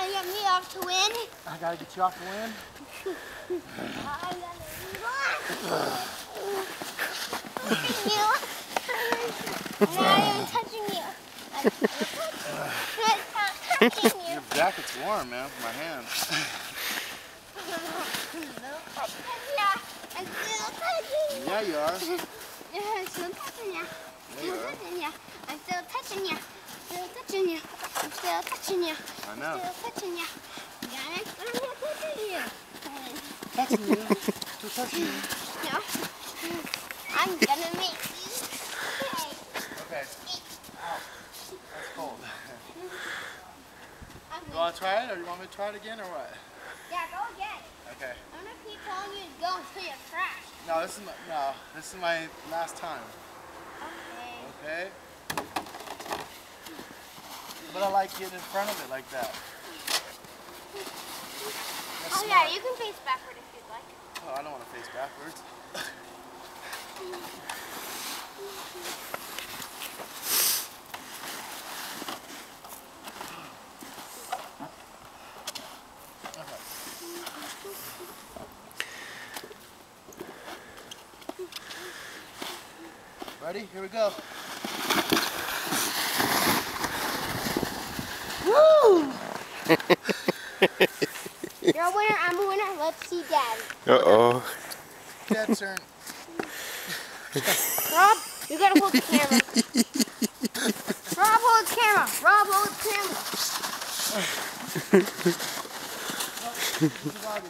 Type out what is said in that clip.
gonna get me off to win? I gotta get you off to win? I'm gonna touching you. I'm not even touching you. I'm touching you. Your jacket's warm, man, with my hands. I'm still touching you. Yeah, you are. I'm still touching you. I'm still touching you. Still touching you. I'm still touching you. I know. Still touching you. I'm not touching you. Touching you. Still touching you. No. I'm gonna make you stay. Okay. Ow. That's cold. You I'm want to try it, or you want me to try it again, or what? Yeah, go again. Okay. I'm gonna keep telling you to go until you crash. No, this is my last time. Okay. Okay. But I like getting in front of it like that. That's Oh yeah, smart. you can face backward if you'd like. Oh, I don't want to face backwards. Ready? Here we go. Woo! You're a winner, I'm a winner. Let's see Dad. Uh-oh. Dad's turn. Rob, you gotta hold the camera. Rob, hold the camera. Rob, hold the camera. Oh,